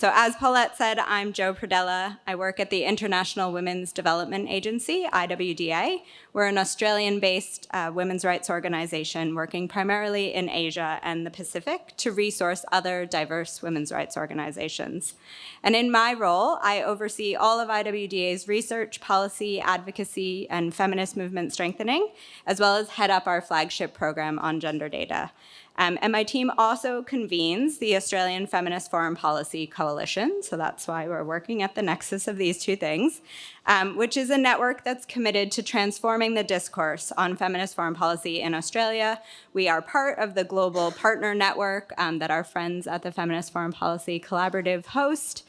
So as Paulette said, I'm Jo Pradella. I work at the International Women's Development Agency, IWDA. We're an Australian-based women's rights organization working primarily in Asia and the Pacific to resource other diverse women's rights organizations. And in my role, I oversee all of IWDA's research, policy, advocacy, and feminist movement strengthening, as well as head up our flagship program on gender data. And my team also convenes the Australian Feminist Foreign Policy Coalition, so that's why we're working at the nexus of these two things, which is a network that's committed to transforming the discourse on feminist foreign policy in Australia. We are part of the global partner network that our friends at the Feminist Foreign Policy Collaborative host.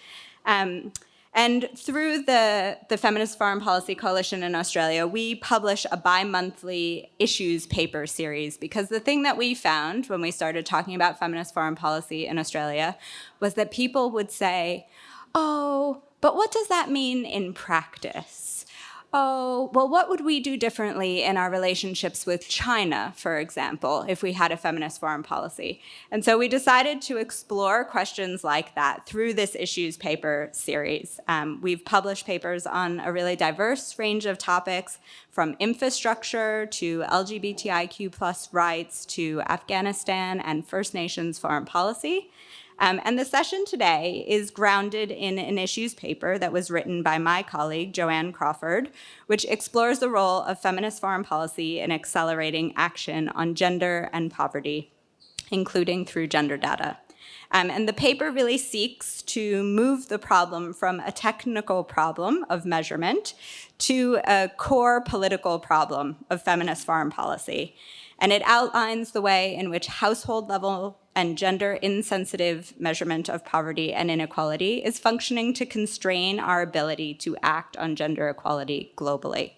And through the Feminist Foreign Policy Coalition in Australia, we publish a bi-monthly issues paper series, because the thing that we found when we started talking about feminist foreign policy in Australia was that people would say, oh, but what does that mean in practice? Oh, well, what would we do differently in our relationships with China, for example, if we had a feminist foreign policy? And so we decided to explore questions like that through this issues paper series. We've published papers on a really diverse range of topics, from infrastructure to LGBTIQ+ rights to Afghanistan and First Nations foreign policy. And the session today is grounded in an issues paper that was written by my colleague, Joanne Crawford, which explores the role of feminist foreign policy in accelerating action on gender and poverty, including through gender data. And the paper really seeks to move the problem from a technical problem of measurement to a core political problem of feminist foreign policy. And it outlines the way in which household level and gender insensitive measurement of poverty and inequality is functioning to constrain our ability to act on gender equality globally.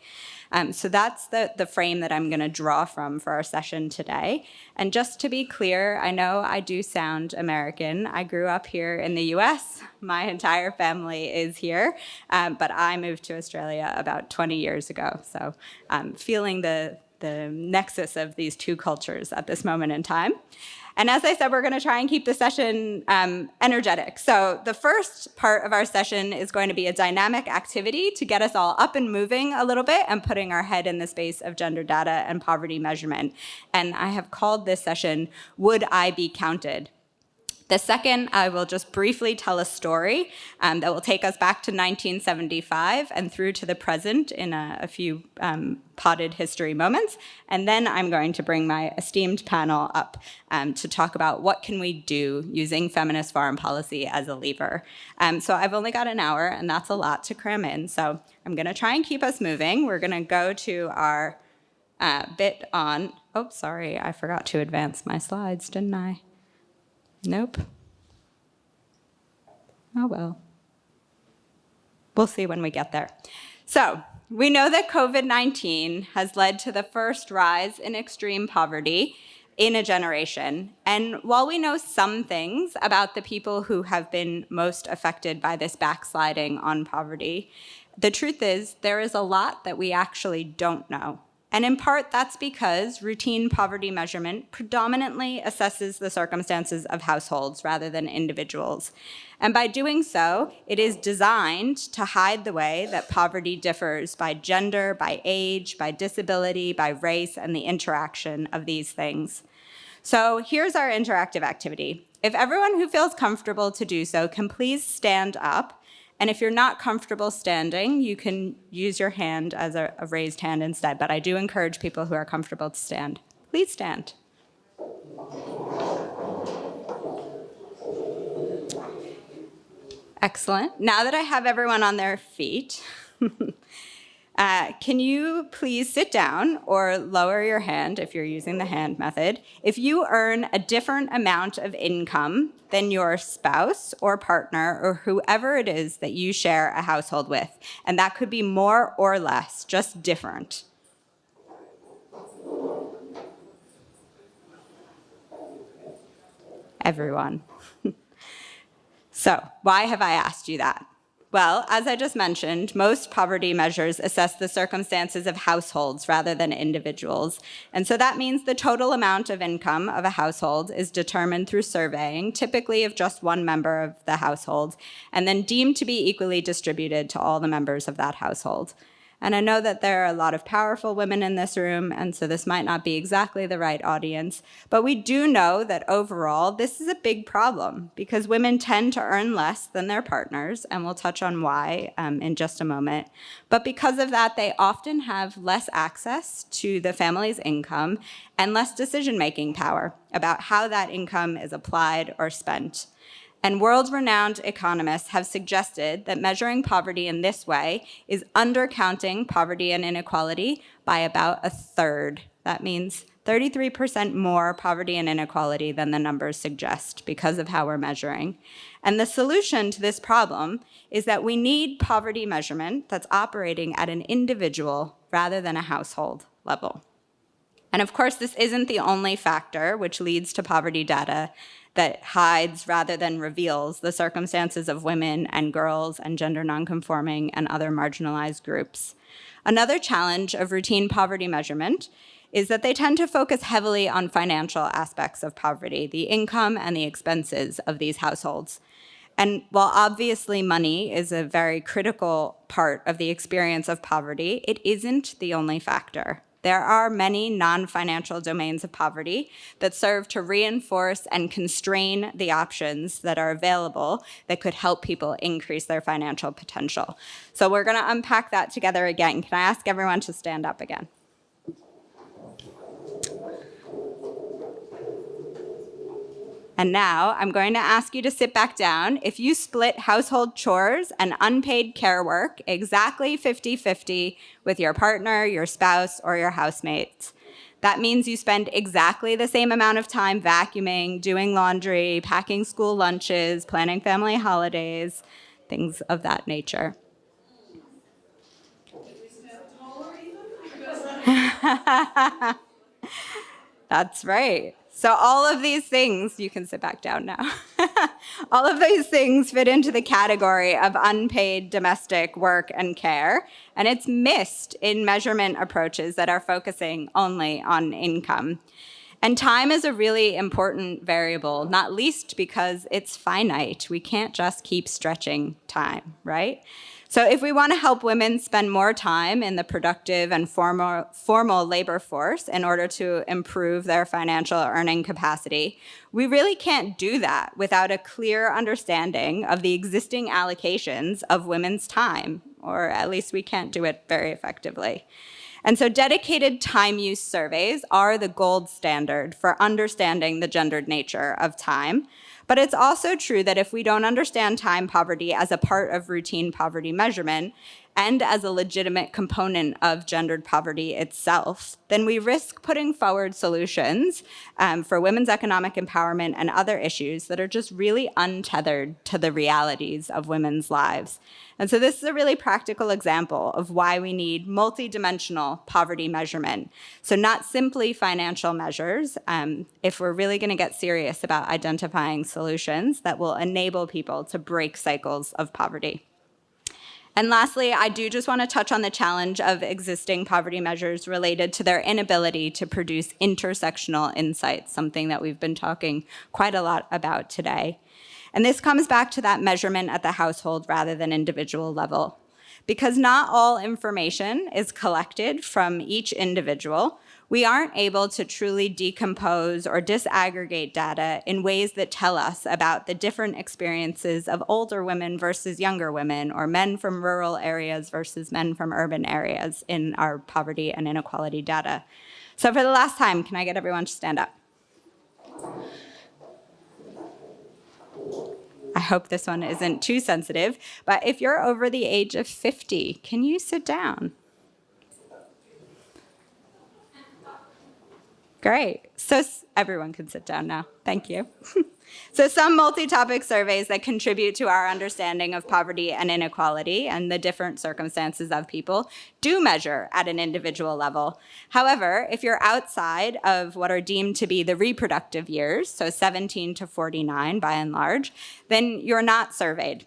So that's the frame that I'm going to draw from for our session today. And just to be clear, I know I do sound American. I grew up here in the US. My entire family is here, but I moved to Australia about 20 years ago. So I'm feeling the nexus of these two cultures at this moment in time. And as I said, we're going to try and keep the session energetic. So the first part of our session is going to be a dynamic activity to get us all up and moving a little bit and putting our head in the space of gender data and poverty measurement. And I have called this session, Would I Be Counted? The second, I will just briefly tell a story that will take us back to 1975 and through to the present in a few potted history moments. And then I'm going to bring my esteemed panel up to talk about what can we do using feminist foreign policy as a lever. So I've only got an hour, and that's a lot to cram in. So I'm going to try and keep us moving. We're going to go to our bit on, oh, sorry, I forgot to advance my slides, didn't I? Nope. Oh, well. We'll see when we get there. So we know that COVID-19 has led to the first rise in extreme poverty in a generation. And while we know some things about the people who have been most affected by this backsliding on poverty, the truth is there is a lot that we actually don't know. And in part, that's because routine poverty measurement predominantly assesses the circumstances of households rather than individuals. And by doing so, it is designed to hide the way that poverty differs by gender, by age, by disability, by race, and the interaction of these things. So here's our interactive activity. If everyone who feels comfortable to do so can please stand up. And if you're not comfortable standing, you can use your hand as a raised hand instead. But I do encourage people who are comfortable to stand. Please stand. Excellent. Now that I have everyone on their feet, can you please sit down or lower your hand if you're using the hand method if you earn a different amount of income than your spouse or partner or whoever it is that you share a household with. And that could be more or less, just different. Everyone. So why have I asked you that? Well, as I just mentioned, most poverty measures assess the circumstances of households rather than individuals. And so that means the total amount of income of a household is determined through surveying, typically of just one member of the household, and then deemed to be equally distributed to all the members of that household. And I know that there are a lot of powerful women in this room, and so this might not be exactly the right audience, but we do know that overall, this is a big problem because women tend to earn less than their partners, and we'll touch on why in just a moment. But because of that, they often have less access to the family's income and less decision-making power about how that income is applied or spent. And world-renowned economists have suggested that measuring poverty in this way is undercounting poverty and inequality by about a third. That means 33% more poverty and inequality than the numbers suggest because of how we're measuring. And the solution to this problem is that we need poverty measurement that's operating at an individual rather than a household level. And of course, this isn't the only factor which leads to poverty data that hides rather than reveals the circumstances of women and girls and gender nonconforming and other marginalized groups. Another challenge of routine poverty measurement is that they tend to focus heavily on financial aspects of poverty, the income and the expenses of these households. And while obviously money is a very critical part of the experience of poverty, it isn't the only factor. There are many non-financial domains of poverty that serve to reinforce and constrain the options that are available that could help people increase their financial potential. So we're going to unpack that together again. Can I ask everyone to stand up again? And now I'm going to ask you to sit back down. If you split household chores and unpaid care work exactly 50-50 with your partner, your spouse, or your housemates, that means you spend exactly the same amount of time vacuuming, doing laundry, packing school lunches, planning family holidays, things of that nature. That's right. So all of these things, you can sit back down now. All of these things fit into the category of unpaid domestic work and care, and it's missed in measurement approaches that are focusing only on income. And time is a really important variable, not least because it's finite. We can't just keep stretching time, right? So if we want to help women spend more time in the productive and formal labor force in order to improve their financial earning capacity, we really can't do that without a clear understanding of the existing allocations of women's time, or at least we can't do it very effectively. And so dedicated time use surveys are the gold standard for understanding the gendered nature of time. But it's also true that if we don't understand time poverty as a part of routine poverty measurement and as a legitimate component of gendered poverty itself, then we risk putting forward solutions for women's economic empowerment and other issues that are just really untethered to the realities of women's lives. And so this is a really practical example of why we need multidimensional poverty measurement. So not simply financial measures, if we're really going to get serious about identifying solutions that will enable people to break cycles of poverty. And lastly, I do just want to touch on the challenge of existing poverty measures related to their inability to produce intersectional insights, something that we've been talking quite a lot about today. And this comes back to that measurement at the household rather than individual level. Because not all information is collected from each individual, we aren't able to truly decompose or disaggregate data in ways that tell us about the different experiences of older women versus younger women, or men from rural areas versus men from urban areas in our poverty and inequality data. So for the last time, can I get everyone to stand up? I hope this one isn't too sensitive, but if you're over the age of 50, can you sit down? Great. So everyone can sit down now. Thank you. So some multi-topic surveys that contribute to our understanding of poverty and inequality and the different circumstances of people do measure at an individual level. However, if you're outside of what are deemed to be the reproductive years, so 17 to 49 by and large, then you're not surveyed.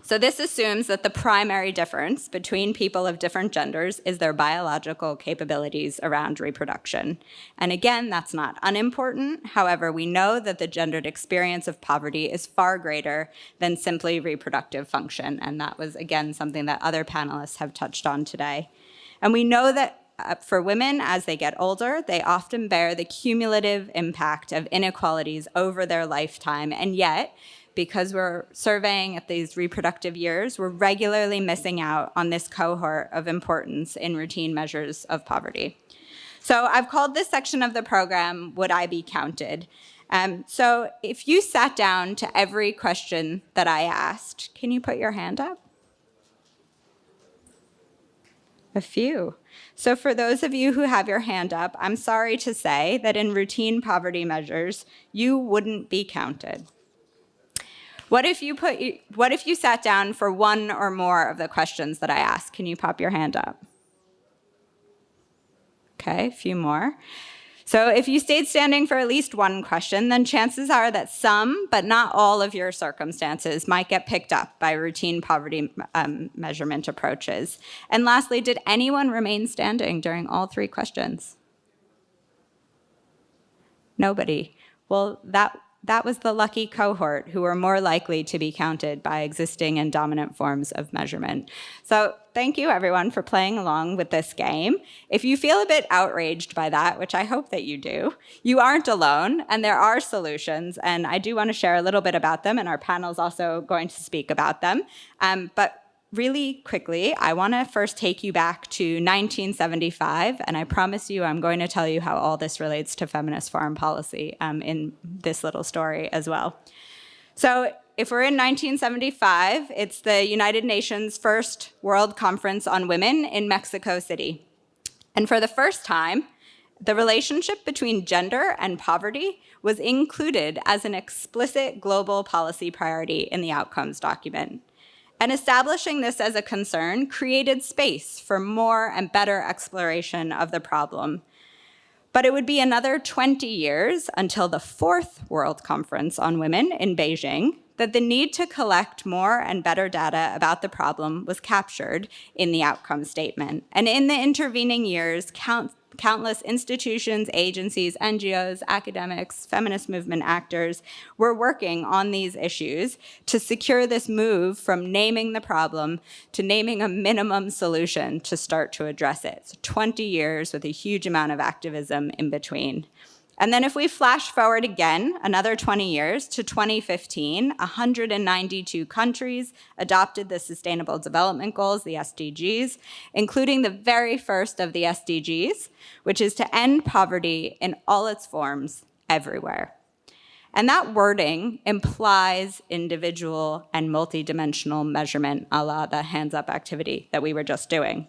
So this assumes that the primary difference between people of different genders is their biological capabilities around reproduction. And again, that's not unimportant. However, we know that the gendered experience of poverty is far greater than simply reproductive function. And that was, again, something that other panelists have touched on today. And we know that for women, as they get older, they often bear the cumulative impact of inequalities over their lifetime. And yet, because we're surveying at these reproductive years, we're regularly missing out on this cohort of importance in routine measures of poverty. So I've called this section of the program, Would I Be Counted? So if you sat down to every question that I asked, can you put your hand up? A few. So for those of you who have your hand up, I'm sorry to say that in routine poverty measures, you wouldn't be counted. What if you sat down for one or more of the questions that I asked? Can you pop your hand up? Okay, a few more. So if you stayed standing for at least one question, then chances are that some, but not all of your circumstances might get picked up by routine poverty measurement approaches. And lastly, did anyone remain standing during all three questions? Nobody. Well, that was the lucky cohort who were more likely to be counted by existing and dominant forms of measurement. So thank you, everyone, for playing along with this game. If you feel a bit outraged by that, which I hope that you do, you aren't alone, and there are solutions, and I do want to share a little bit about them, and our panel is also going to speak about them. But really quickly, I want to first take you back to 1975, and I promise you I'm going to tell you how all this relates to feminist foreign policy in this little story as well. So if we're in 1975, it's the United Nations first World Conference on Women in Mexico City. And for the first time, the relationship between gender and poverty was included as an explicit global policy priority in the outcomes document. And establishing this as a concern created space for more and better exploration of the problem. But it would be another 20 years until the fourth World Conference on Women in Beijing that the need to collect more and better data about the problem was captured in the outcome statement. And in the intervening years, countless institutions, agencies, NGOs, academics, feminist movement actors were working on these issues to secure this move from naming the problem to naming a minimum solution to start to address it. So 20 years with a huge amount of activism in between. And then if we flash forward again, another 20 years to 2015, 192 countries adopted the Sustainable Development Goals, the SDGs, including the very first of the SDGs, which is to end poverty in all its forms everywhere. And that wording implies individual and multidimensional measurement, a la the hands up activity that we were just doing.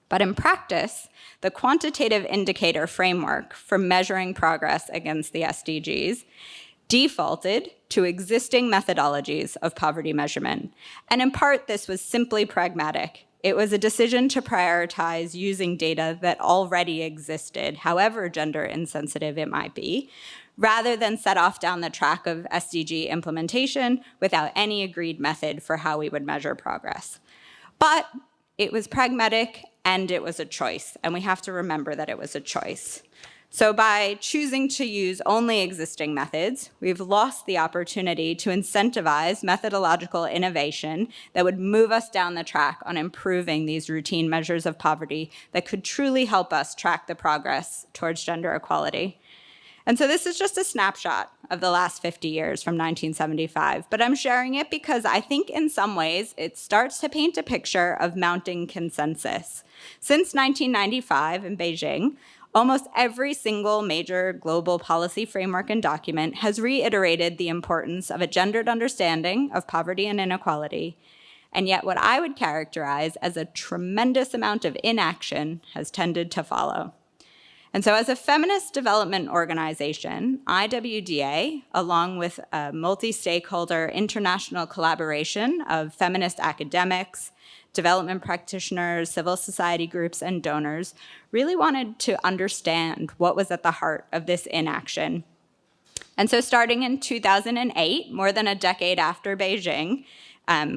But in practice, the quantitative indicator framework for measuring progress against the SDGs defaulted to existing methodologies of poverty measurement. And in part, this was simply pragmatic. It was a decision to prioritize using data that already existed, however gender insensitive it might be, rather than set off down the track of SDG implementation without any agreed method for how we would measure progress. But it was pragmatic and it was a choice, and we have to remember that it was a choice. So by choosing to use only existing methods, we've lost the opportunity to incentivize methodological innovation that would move us down the track on improving these routine measures of poverty that could truly help us track the progress towards gender equality. And so this is just a snapshot of the last 50 years from 1975, but I'm sharing it because I think in some ways it starts to paint a picture of mounting consensus. Since 1995 in Beijing, almost every single major global policy framework and document has reiterated the importance of a gendered understanding of poverty and inequality. And yet what I would characterize as a tremendous amount of inaction has tended to follow. And so as a feminist development organization, IWDA, along with a multi-stakeholder international collaboration of feminist academics, development practitioners, civil society groups, and donors, really wanted to understand what was at the heart of this inaction. And so starting in 2008, more than a decade after Beijing,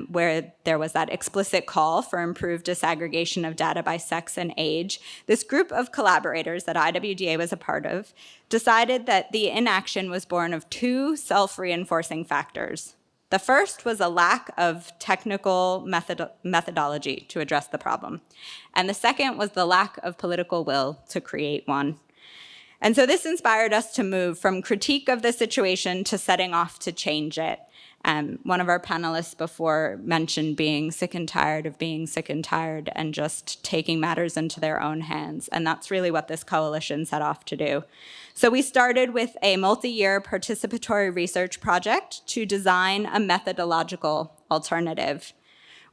where there was that explicit call for improved disaggregation of data by sex and age, this group of collaborators that IWDA was a part of decided that the inaction was born of two self-reinforcing factors. The first was a lack of technical methodology to address the problem. And the second was the lack of political will to create one. And so this inspired us to move from critique of the situation to setting off to change it. One of our panelists before mentioned being sick and tired of being sick and tired and just taking matters into their own hands. And that's really what this coalition set off to do. So we started with a multi-year participatory research project to design a methodological alternative.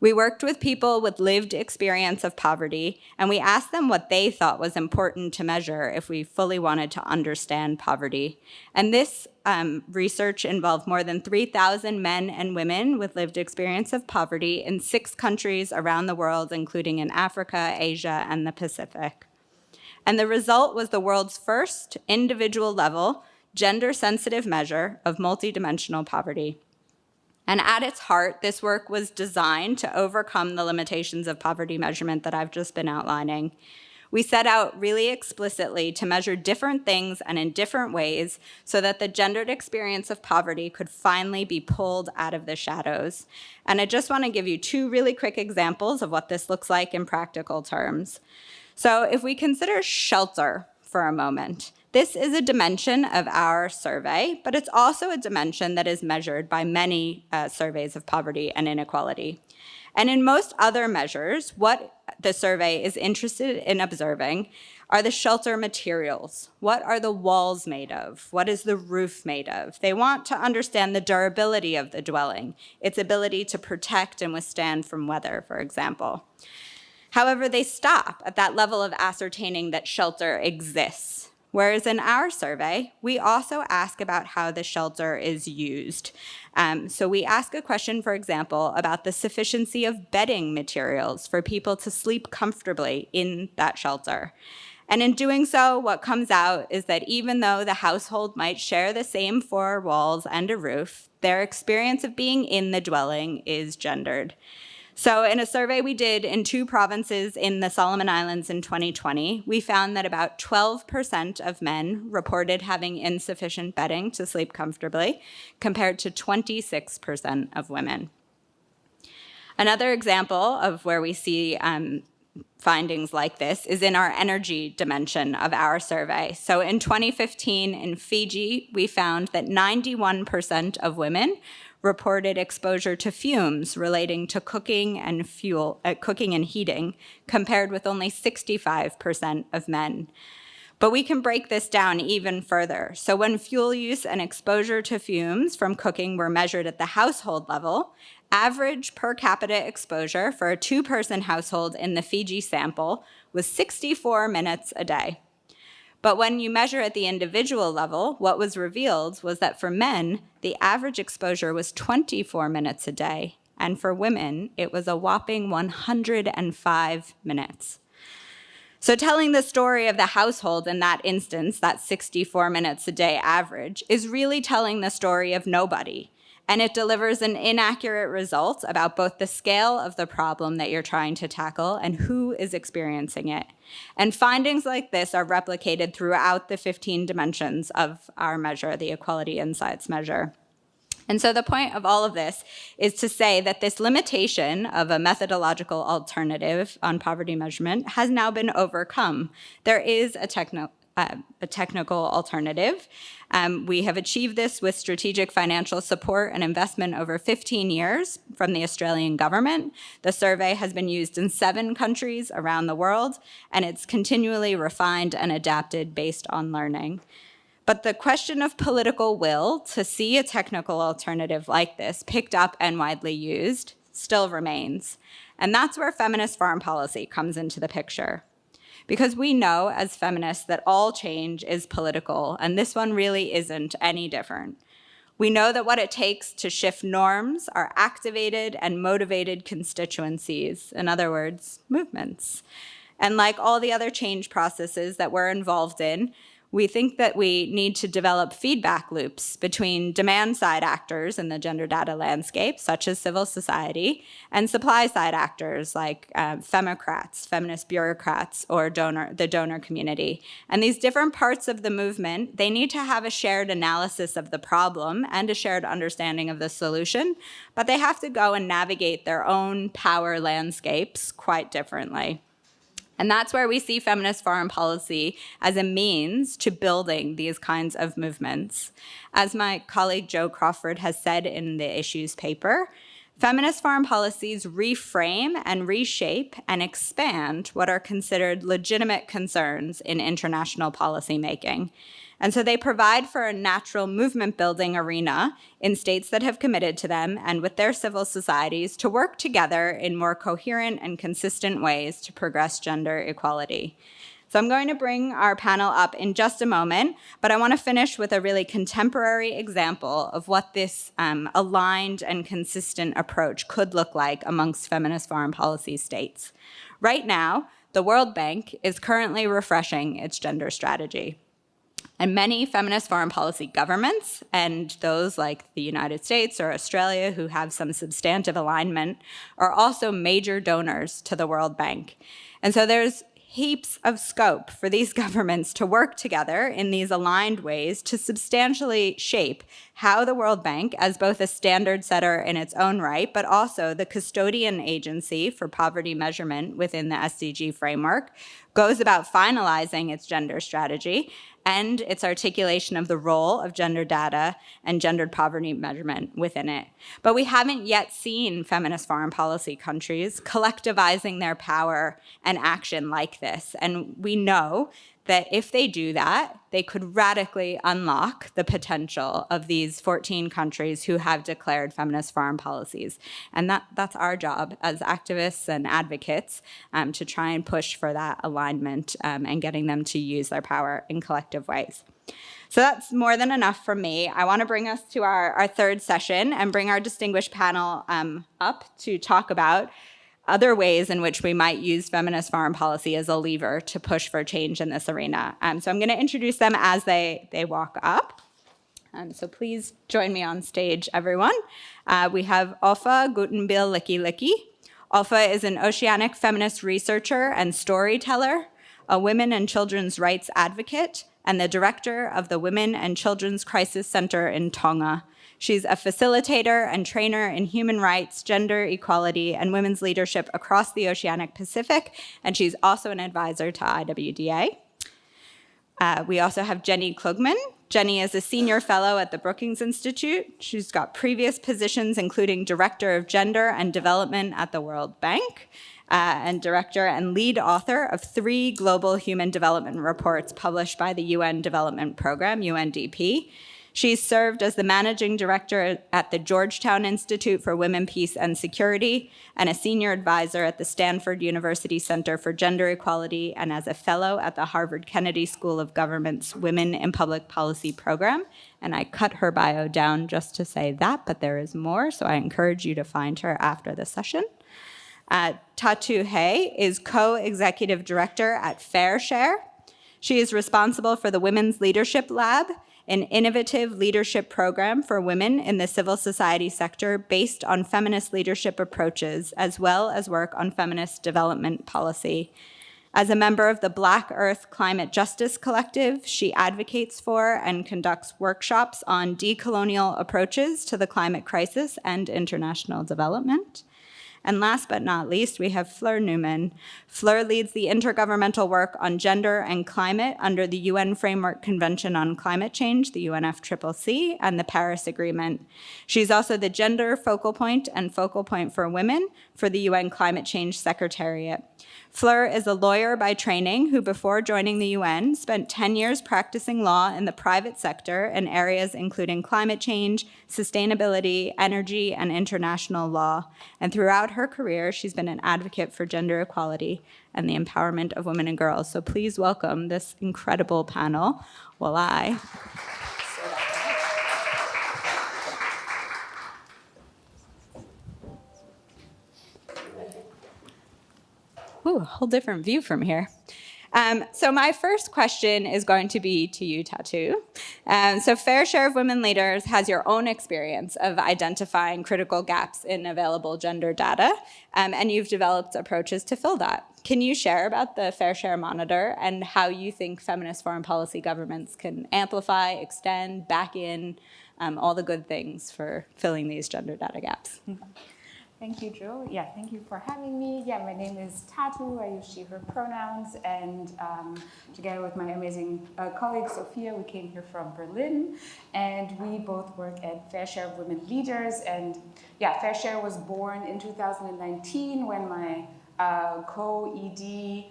We worked with people with lived experience of poverty, and we asked them what they thought was important to measure if we fully wanted to understand poverty. And this research involved more than 3,000 men and women with lived experience of poverty in 6 countries around the world, including in Africa, Asia, and the Pacific. And the result was the world's first individual-level, gender-sensitive measure of multidimensional poverty. And at its heart, this work was designed to overcome the limitations of poverty measurement that I've just been outlining. We set out really explicitly to measure different things and in different ways so that the gendered experience of poverty could finally be pulled out of the shadows. And I just want to give you 2 really quick examples of what this looks like in practical terms. So if we consider shelter for a moment, this is a dimension of our survey, but it's also a dimension that is measured by many surveys of poverty and inequality. And in most other measures, what the survey is interested in observing are the shelter materials. What are the walls made of? What is the roof made of? They want to understand the durability of the dwelling, its ability to protect and withstand from weather, for example. However, they stop at that level of ascertaining that shelter exists. Whereas in our survey, we also ask about how the shelter is used. So we ask a question, for example, about the sufficiency of bedding materials for people to sleep comfortably in that shelter. And in doing so, what comes out is that even though the household might share the same 4 walls and a roof, their experience of being in the dwelling is gendered. So in a survey we did in 2 provinces in the Solomon Islands in 2020, we found that about 12% of men reported having insufficient bedding to sleep comfortably, compared to 26% of women. Another example of where we see findings like this is in our energy dimension of our survey. So in 2015 in Fiji, we found that 91% of women reported exposure to fumes relating to cooking and heating, compared with only 65% of men. But we can break this down even further. So when fuel use and exposure to fumes from cooking were measured at the household level, average per capita exposure for a 2-person household in the Fiji sample was 64 minutes a day. But when you measure at the individual level, what was revealed was that for men, the average exposure was 24 minutes a day, and for women, it was a whopping 105 minutes. So telling the story of the household in that instance, that 64 minutes a day average, is really telling the story of nobody. And it delivers an inaccurate result about both the scale of the problem that you're trying to tackle and who is experiencing it. And findings like this are replicated throughout the 15 dimensions of our measure, the Equality Insights measure. And so the point of all of this is to say that this limitation of a methodological alternative on poverty measurement has now been overcome. There is a technical alternative. We have achieved this with strategic financial support and investment over 15 years from the Australian government. The survey has been used in 7 countries around the world, and it's continually refined and adapted based on learning. But the question of political will to see a technical alternative like this picked up and widely used still remains. And that's where feminist foreign policy comes into the picture. Because we know as feminists that all change is political, and this one really isn't any different. We know that what it takes to shift norms are activated and motivated constituencies, in other words, movements. And like all the other change processes that we're involved in, We think that we need to develop feedback loops between demand-side actors in the gender data landscape, such as civil society, and supply-side actors like femocrats, feminist bureaucrats, or the donor community. And these different parts of the movement, they need to have a shared analysis of the problem and a shared understanding of the solution, but they have to go and navigate their own power landscapes quite differently. And that's where we see feminist foreign policy as a means to building these kinds of movements. As my colleague Jo Crawford has said in the Issues paper, feminist foreign policies reframe and reshape and expand what are considered legitimate concerns in international policymaking. And so they provide for a natural movement building arena in states that have committed to them and with their civil societies to work together in more coherent and consistent ways to progress gender equality. So I'm going to bring our panel up in just a moment, but I want to finish with a really contemporary example of what this aligned and consistent approach could look like amongst feminist foreign policy states. Right now, the World Bank is currently refreshing its gender strategy. And many feminist foreign policy governments, and those like the United States or Australia who have some substantive alignment, are also major donors to the World Bank. And so there's heaps of scope for these governments to work together in these aligned ways to substantially shape how the World Bank, as both a standard setter in its own right, but also the custodian agency for poverty measurement within the SDG framework, goes about finalizing its gender strategy and its articulation of the role of gender data and gendered poverty measurement within it. But we haven't yet seen feminist foreign policy countries collectivizing their power and action like this. And we know that if they do that, they could radically unlock the potential of these 14 countries who have declared feminist foreign policies. And that's our job as activists and advocates to try and push for that alignment and getting them to use their power in collective ways. So that's more than enough from me. I want to bring us to our third session and bring our distinguished panel up to talk about other ways in which we might use feminist foreign policy as a lever to push for change in this arena. So I'm going to introduce them as they walk up. So please join me on stage, everyone. We have Ofa Gutenbil Licky Licky. Ofa is an oceanic feminist researcher and storyteller, a women and children's rights advocate, and the director of the Women and Children's Crisis Center in Tonga. She's a facilitator and trainer in human rights, gender equality, and women's leadership across the Oceanic Pacific, and she's also an advisor to IWDA. We also have Jenny Klugman. Jenny is a senior fellow at the Brookings Institute. She's got previous positions, including Director of Gender and Development at the World Bank, and director and lead author of 3 global human development reports published by the UN Development Program, UNDP. She's served as the managing director at the Georgetown Institute for Women, Peace, and Security, and a senior advisor at the Stanford University Center for Gender Equality, and as a fellow at the Harvard Kennedy School of Government's Women in Public Policy program. And I cut her bio down just to say that, but there is more, so I encourage you to find her after the session. Tatu Hay is co-executive director at FairShare. She is responsible for the Women's Leadership Lab, an innovative leadership program for women in the civil society sector based on feminist leadership approaches, as well as work on feminist development policy. As a member of the Black Earth Climate Justice Collective, she advocates for and conducts workshops on decolonial approaches to the climate crisis and international development. And last but not least, we have Fleur Newman. Fleur leads the intergovernmental work on gender and climate under the UN Framework Convention on Climate Change, the UNFCCC, and the Paris Agreement. She's also the gender focal point and focal point for women for the UN Climate Change Secretariat. Fleur is a lawyer by training who, before joining the UN, spent 10 years practicing law in the private sector in areas including climate change, sustainability, energy, and international law. And throughout her career, she's been an advocate for gender equality and the empowerment of women and girls. So please welcome this incredible panel while I... Ooh, a whole different view from here. So my first question is going to be to you, Tatu. So Fair Share of Women Leaders has your own experience of identifying critical gaps in available gender data, and you've developed approaches to fill that. Can you share about the Fair Share Monitor and how you think feminist foreign policy governments can amplify, extend, back in all the good things for filling these gender data gaps? Thank you, Jo. Yeah, thank you for having me. Yeah, my name is Tatu. I use she, her pronouns. And together with my amazing colleague, Sophia, we came here from Berlin. And we both work at Fair Share of Women Leaders. And yeah, Fair Share was born in 2019 when my co-ED,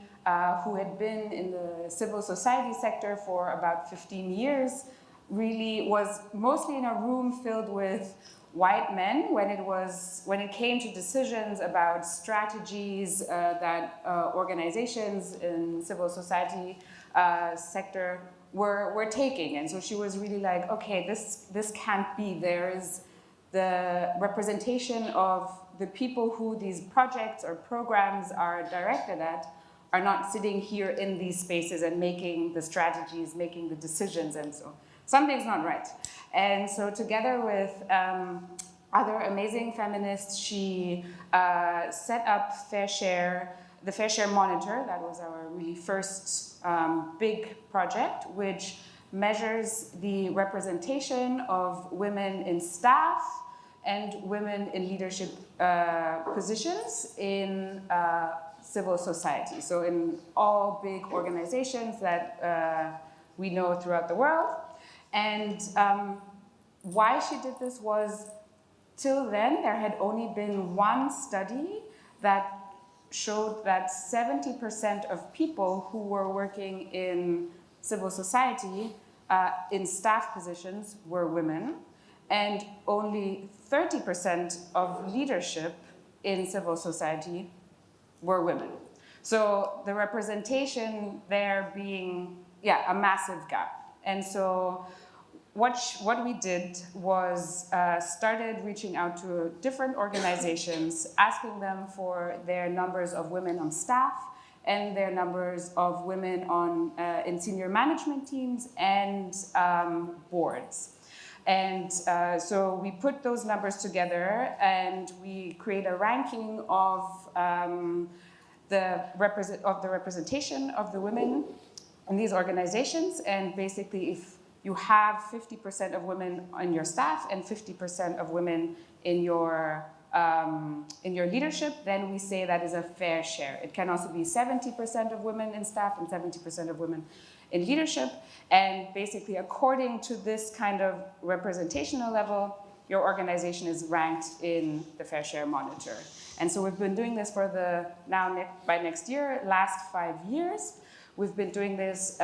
who had been in the civil society sector for about 15 years, really was mostly in a room filled with white men when it came to decisions about strategies that organizations in civil society sector were taking. And so she was really like, okay, this can't be. There is the representation of the people who these projects or programs are directed at are not sitting here in these spaces and making the strategies, making the decisions, and so something's not right. And so together with other amazing feminists, she set up the Fair Share Monitor. That was our really first big project, which measures the representation of women in staff and women in leadership positions in civil society. So in all big organizations that we know throughout the world. And why she did this was, till then, there had only been one study that showed that 70% of people who were working in civil society in staff positions were women, and only 30% of leadership in civil society were women. So the representation there being, a massive gap. And so what we did was started reaching out to different organizations, asking them for their numbers of women on staff and their numbers of women on in senior management teams and boards. And so we put those numbers together and we create a ranking of the representation of the women in these organizations. And basically, if you have 50% of women on your staff and 50% of women in your leadership, then we say that is a fair share. It can also be 70% of women in staff and 70% of women in leadership. And basically, according to this kind of representational level, your organization is ranked in the Fair Share Monitor. And so we've been doing this for by next year, last 5 years. We've been doing this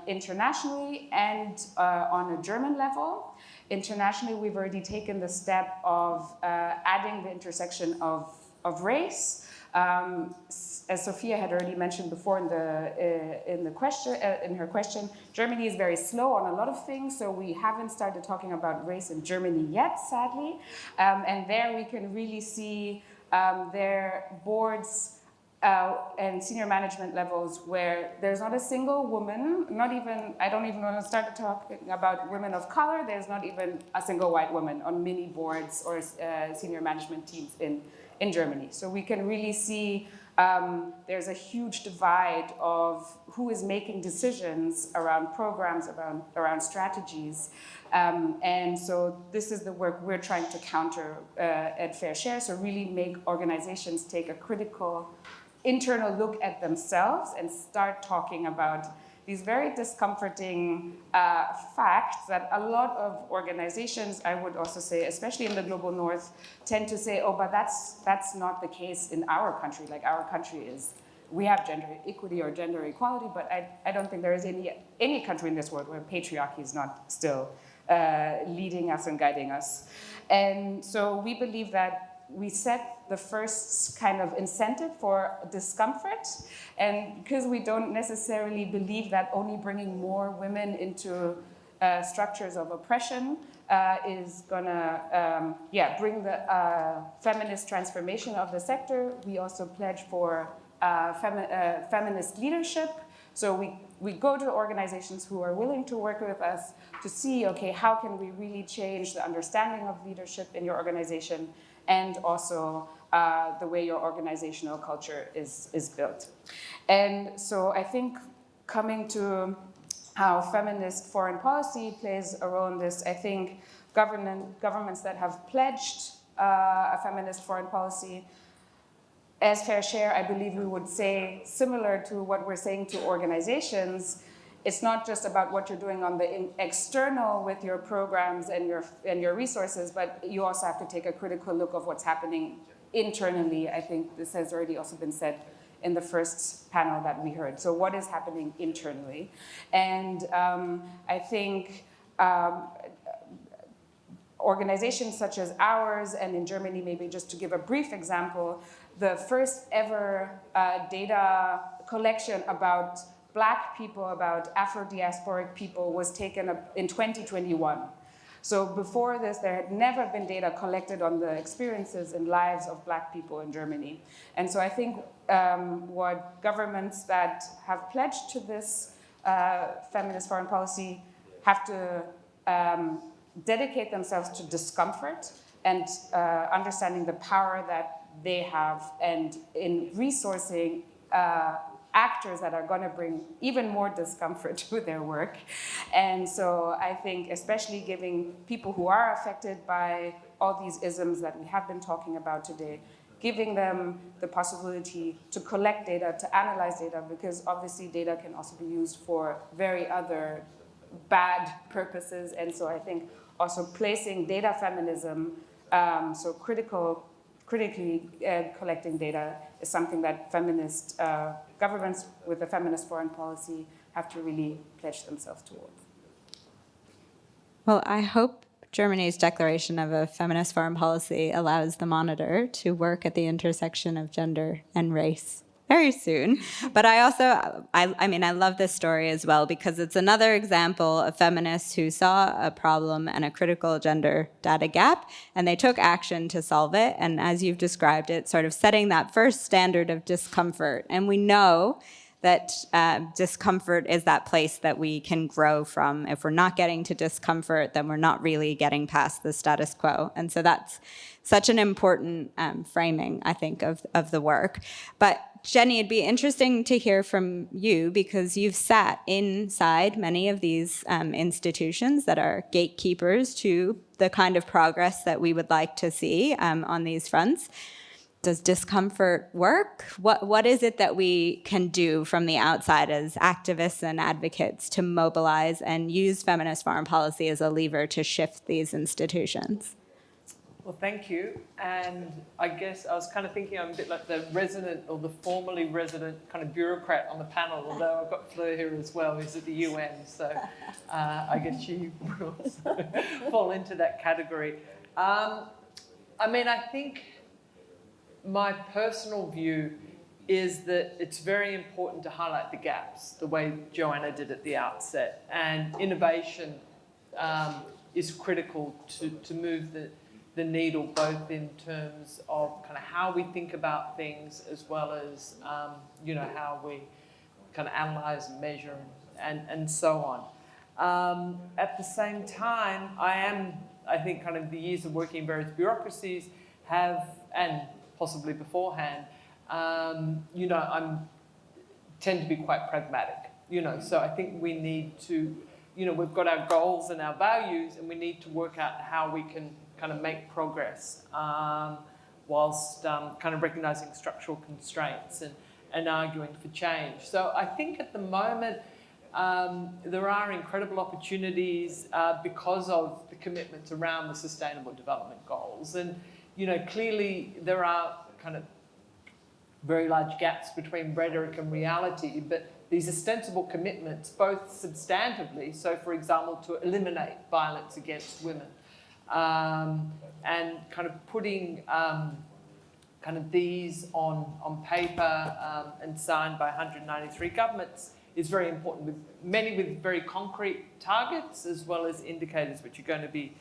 internationally and on a German level. Internationally, we've already taken the step of adding the intersection of race. As Sophia had already mentioned before in her question, Germany is very slow on a lot of things, so we haven't started talking about race in Germany yet, sadly. And there we can really see their boards and senior management levels where there's not a single woman, I don't even want to start talking about women of color, there's not even a single white woman on many boards or senior management teams in Germany. So we can really see there's a huge divide of who is making decisions around programs, around strategies. And so this is the work we're trying to counter at Fair Share, so really make organizations take a critical internal look at themselves and start talking about these very discomforting facts that a lot of organizations, I would also say, especially in the global north, tend to say, oh, but that's not the case in our country. Like our country we have gender equity or gender equality, but I don't think there is any country in this world where patriarchy is not still leading us and guiding us. And so we believe that we set the first kind of incentive for discomfort, and because we don't necessarily believe that only bringing more women into structures of oppression is gonna bring the feminist transformation of the sector, we also pledge for feminist leadership. So we go to organizations who are willing to work with us to see, okay, how can we really change the understanding of leadership in your organization and also the way your organizational culture is built. And so I think coming to how feminist foreign policy plays a role in this, I think governments that have pledged a feminist foreign policy as fair share, I believe we would say, similar to what we're saying to organizations, it's not just about what you're doing on the external with your programs and your resources, but you also have to take a critical look of what's happening internally. I think this has already also been said in the first panel that we heard. So what is happening internally? And I think organizations such as ours, and in Germany, maybe just to give a brief example, the first ever data collection about Black people, about Afro-diasporic people, was taken up in 2021. So before this, there had never been data collected on the experiences and lives of Black people in Germany. And so I think what governments that have pledged to this feminist foreign policy have to dedicate themselves to discomfort and understanding the power that they have, and in resourcing actors that are going to bring even more discomfort to their work. And so I think especially giving people who are affected by all these isms that we have been talking about today, giving them the possibility to collect data, to analyze data, because obviously data can also be used for very other bad purposes. And so I think also placing data feminism, so critically collecting data, is something that feminist governments with a feminist foreign policy have to really pledge themselves towards. Well, I hope Germany's declaration of a feminist foreign policy allows the Monitor to work at the intersection of gender and race very soon. But I also, I love this story as well, because it's another example of feminists who saw a problem and a critical gender data gap, and they took action to solve it. And as you've described it, sort of setting that first standard of discomfort. And we know that discomfort is that place that we can grow from. If we're not getting to discomfort, then we're not really getting past the status quo. And so that's such an important framing, I think, of the work. But Jenny, it'd be interesting to hear from you, because you've sat inside many of these institutions that are gatekeepers to the kind of progress that we would like to see on these fronts. Does discomfort work? What is it that we can do from the outside as activists and advocates to mobilize and use feminist foreign policy as a lever to shift these institutions? Well, thank you. And I guess I was kind of thinking I'm a bit like the resident, or the formerly resident kind of bureaucrat on the panel, although I've got Fleur here as well, who's at the UN. So I guess she will also fall into that category. I think my personal view is that it's very important to highlight the gaps, the way Joanna did at the outset. And innovation is critical to move the needle, both in terms of kind of how we think about things, as well as how we kind of analyze and measure and so on. At the same time, I think kind of the years of working in various bureaucracies have, and possibly beforehand, tend to be quite pragmatic. So I think we need to, we've got our goals and our values, and we need to work out how we can kind of make progress whilst kind of recognizing structural constraints and arguing for change. So I think at the moment there are incredible opportunities because of the commitments around the Sustainable Development Goals. And clearly there are kind of very large gaps between rhetoric and reality, but these ostensible commitments, both substantively, so for example, to eliminate violence against women, and kind of putting kind of these on paper and signed by 193 governments is very important, many with very concrete targets as well as indicators which are going to be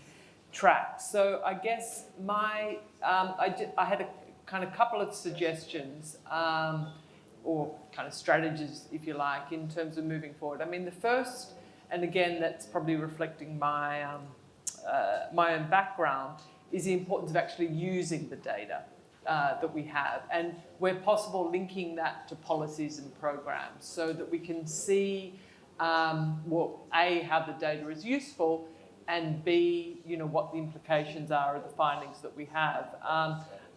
tracked. So I guess I had a kind of couple of suggestions. or kind of strategies, if you like, in terms of moving forward. I mean, the first, and again, that's probably reflecting my, my own background, is the importance of actually using the data that we have, and where possible linking that to policies and programs so that we can see, well, A, how the data is useful, and B, you know, what the implications are of the findings that we have.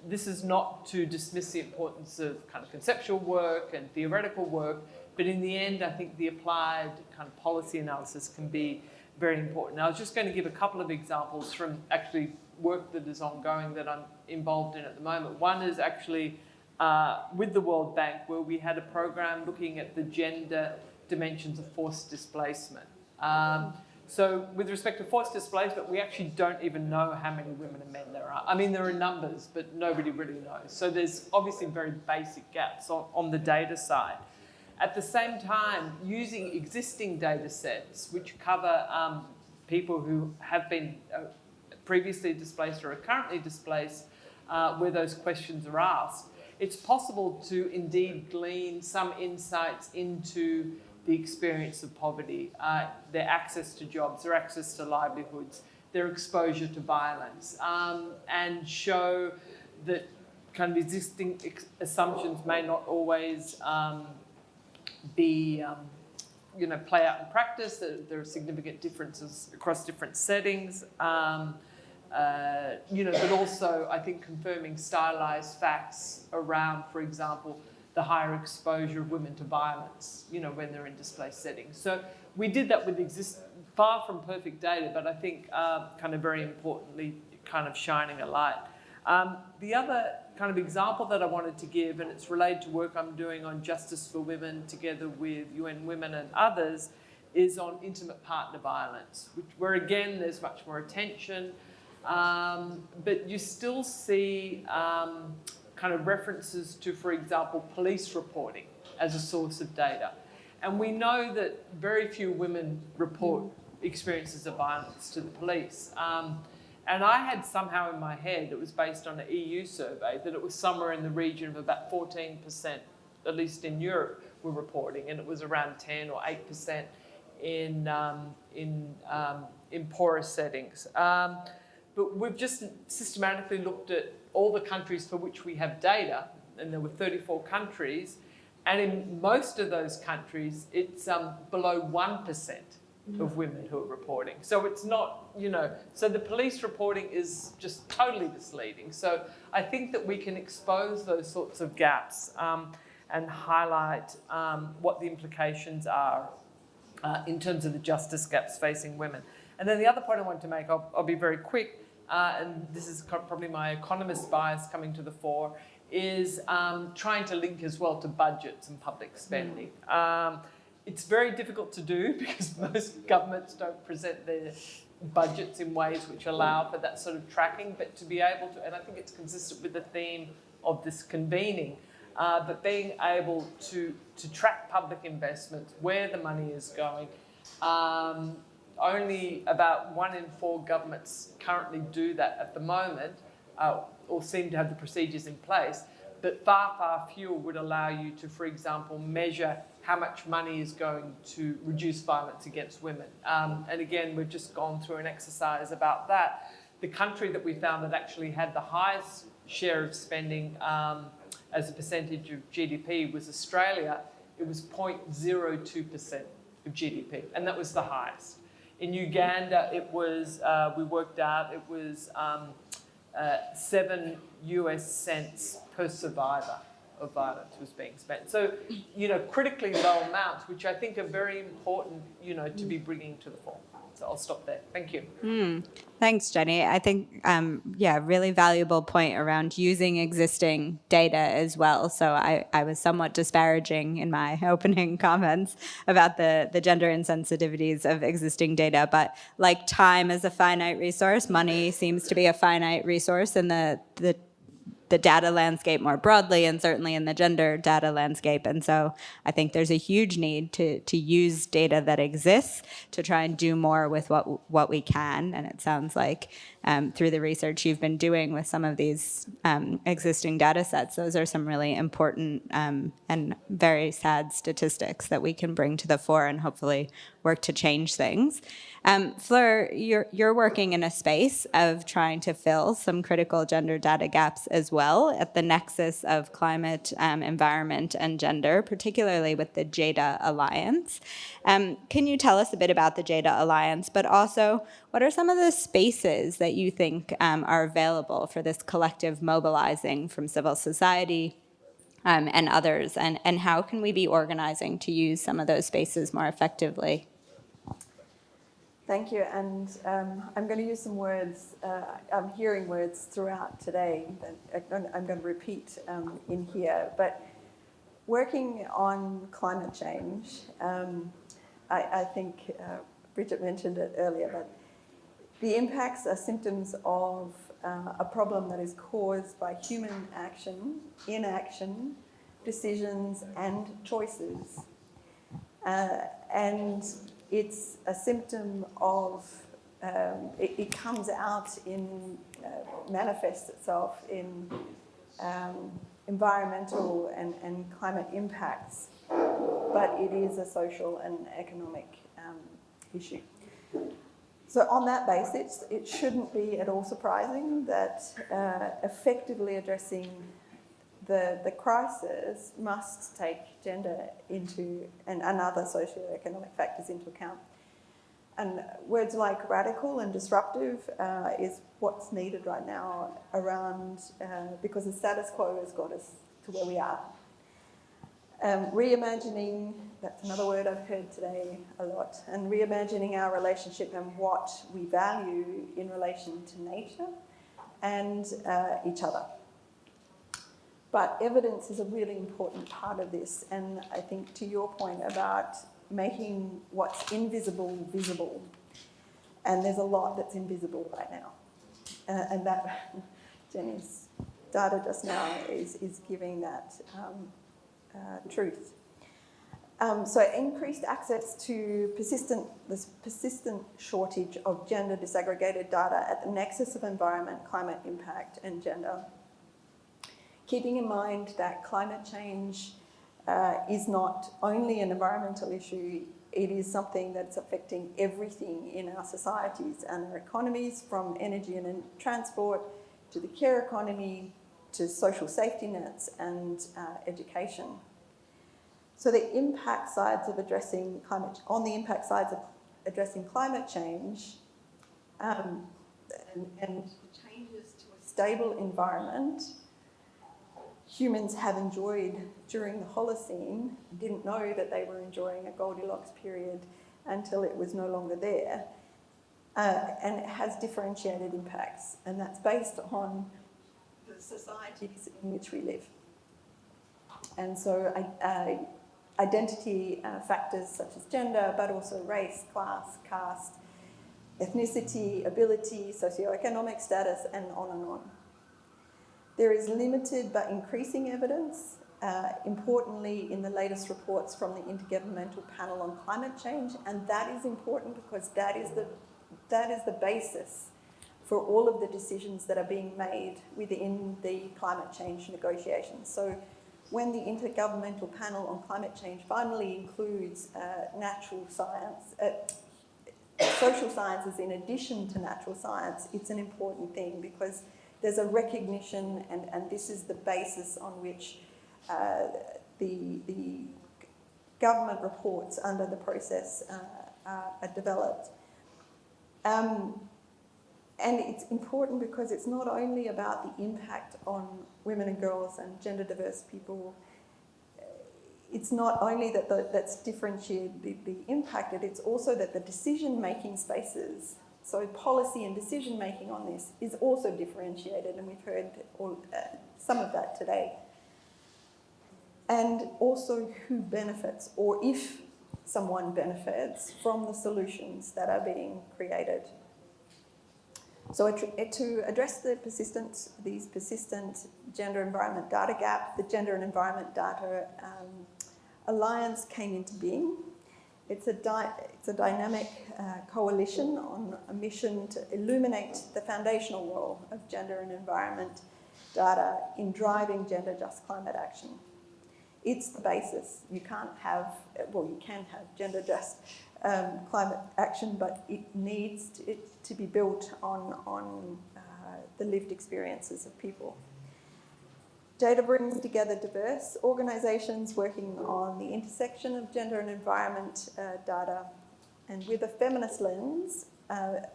This is not to dismiss the importance of kind of conceptual work and theoretical work, but in the end, I think the applied kind of policy analysis can be very important. Now, I was just going to give a couple of examples from actually work that is ongoing that I'm involved in at the moment. One is actually with the World Bank, where we had a program looking at the gender dimensions of forced displacement. So with respect to forced displacement, we actually don't even know how many women and men there are. I mean, there are numbers, but nobody really knows. So there's obviously very basic gaps on the data side. At the same time, using existing data sets, which cover people who have been previously displaced or are currently displaced, where those questions are asked, it's possible to indeed glean some insights into the experience of poverty, their access to jobs, their access to livelihoods, their exposure to violence, and show that kind of existing assumptions may not always be, you know, play out in practice. There are significant differences across different settings, you know, but also I think confirming stylized facts around, for example, the higher exposure of women to violence, you know, when they're in displaced settings. So we did that with far from perfect data, but I think kind of very importantly, kind of shining a light. The other kind of example that I wanted to give, and it's related to work I'm doing on justice for women together with UN Women and others, is on intimate partner violence, where again, there's much more attention, but you still see kind of references to, for example, police reporting as a source of data. And we know that very few women report experiences of violence to the police. And I had somehow in my head, it was based on an EU survey, that it was somewhere in the region of about 14%, at least in Europe, were reporting, and it was around 10 or 8% in poorer settings. But we've just systematically looked at all the countries for which we have data, and there were 34 countries, and in most of those countries, it's below 1% of women who are reporting. So it's not, you know, so the police reporting is just totally misleading. So I think that we can expose those sorts of gaps and highlight what the implications are in terms of the justice gaps facing women. And then the other point I want to make, I'll be very quick, and this is probably my economist bias coming to the fore, is trying to link as well to budgets and public spending. It's very difficult to do because most governments don't present their budgets in ways which allow for that sort of tracking, but to be able to, and I think it's consistent with the theme of this convening, but being able to track public investments, where the money is going. Only about 1 in 4 governments currently do that at the moment, or seem to have the procedures in place, but far, far fewer would allow you to, for example, measure how much money is going to reduce violence against women. And again, we've just gone through an exercise about that. The country that we found that actually had the highest share of spending as a percentage of GDP was Australia. It was 0.02% of GDP, and that was the highest. In Uganda, it was, we worked out, it was 7 US cents per survivor of violence was being spent. So, you know, critically low amounts, which I think are very important, you know, to be bringing to the fore. So I'll stop there. Thank you. Thanks, Jenny. I think, really valuable point around using existing data as well. So I was somewhat disparaging in my opening comments about the gender insensitivities of existing data, but like time is a finite resource, money seems to be a finite resource, and the the data landscape more broadly, and certainly in the gender data landscape. And so I think there's a huge need to use data that exists to try and do more with what we can. And it sounds like through the research you've been doing with some of these existing data sets, those are some really important and very sad statistics that we can bring to the fore and hopefully work to change things. Fleur, you're working in a space of trying to fill some critical gender data gaps as well at the nexus of climate, environment, and gender, particularly with the JADA Alliance. Can you tell us a bit about the JADA Alliance, but also what are some of the spaces that you think are available for this collective mobilizing from civil society and others, and how can we be organizing to use some of those spaces more effectively? Thank you, and I'm going to use some words, I'm hearing words throughout today that I'm going to repeat in here, but working on climate change, I think Bridget mentioned it earlier, but the impacts are symptoms of a problem that is caused by human action, inaction, decisions, and choices. And it's a symptom of, it comes out in, manifests itself in environmental and climate impacts, but it is a social and economic issue. So on that basis, it shouldn't be at all surprising that effectively addressing the crisis must take gender into and other socioeconomic factors into account. And words like radical and disruptive is what's needed right now around, because the status quo has got us to where we are. Reimagining, that's another word I've heard today a lot, and reimagining our relationship and what we value in relation to nature and each other. But evidence is a really important part of this, and I think to your point about making what's invisible visible, and there's a lot that's invisible right now, and that Jenny's data just now is giving that truth. So increased access to this persistent shortage of gender disaggregated data at the nexus of environment, climate impact, and gender. Keeping in mind that climate change is not only an environmental issue, it is something that's affecting everything in our societies and our economies, from energy and transport to the care economy to social safety nets and education. So the impact sides of addressing climate change and changes to a stable environment humans have enjoyed during the Holocene, didn't know that they were enjoying a Goldilocks period until it was no longer there, and it has differentiated impacts, and that's based on the societies in which we live. And so identity factors such as gender, but also race, class, caste, ethnicity, ability, socioeconomic status, and on and on. There is limited but increasing evidence, importantly in the latest reports from the Intergovernmental Panel on Climate Change, and that is important because that is the basis for all of the decisions that are being made within the climate change negotiations. So when the Intergovernmental Panel on Climate Change finally includes natural science, social sciences in addition to natural science, it's an important thing because there's a recognition, and this is the basis on which the government reports under the process are developed. And it's important because it's not only about the impact on women and girls and gender diverse people. It's not only that's differentiated impacted, it's also that the decision-making spaces, so policy and decision-making on this is also differentiated, and we've heard some of that today. And also who benefits, or if someone benefits from the solutions that are being created. So to address these persistent gender environment data gap, the Gender and Environment Data Alliance came into being. It's a dynamic coalition on a mission to illuminate the foundational role of gender and environment data in driving gender-just climate action. It's the basis. You can't have, well, you can have gender-just climate action, but it needs to be built on the lived experiences of people. Data brings together diverse organisations working on the intersection of gender and environment data, and with a feminist lens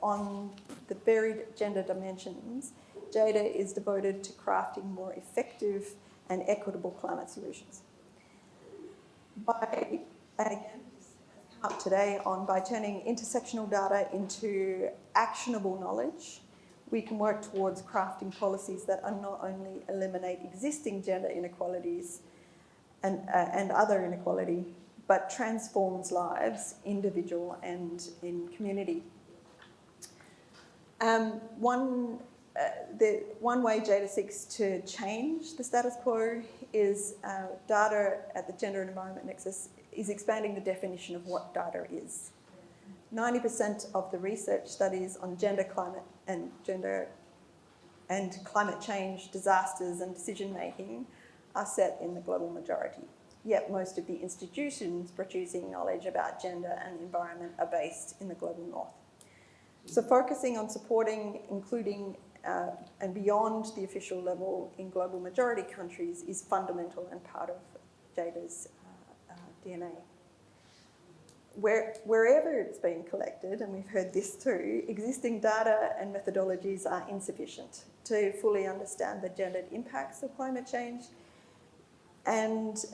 on the varied gender dimensions, JADA is devoted to crafting more effective and equitable climate solutions. And again, this has come up today by turning intersectional data into actionable knowledge, we can work towards crafting policies that are not only eliminate existing gender inequalities and other inequality, but transforms lives, individual and in community. One way JADA seeks to change the status quo is data at the Gender and Environment Nexus is expanding the definition of what data is. 90% of the research studies on gender, climate and climate change, disasters and decision making are set in the global majority. Yet most of the institutions producing knowledge about gender and environment are based in the global north. So focusing on supporting, including and beyond the official level in global majority countries is fundamental and part of JADA's DNA. Wherever it's being collected, and we've heard this too, existing data and methodologies are insufficient to fully understand the gendered impacts of climate change and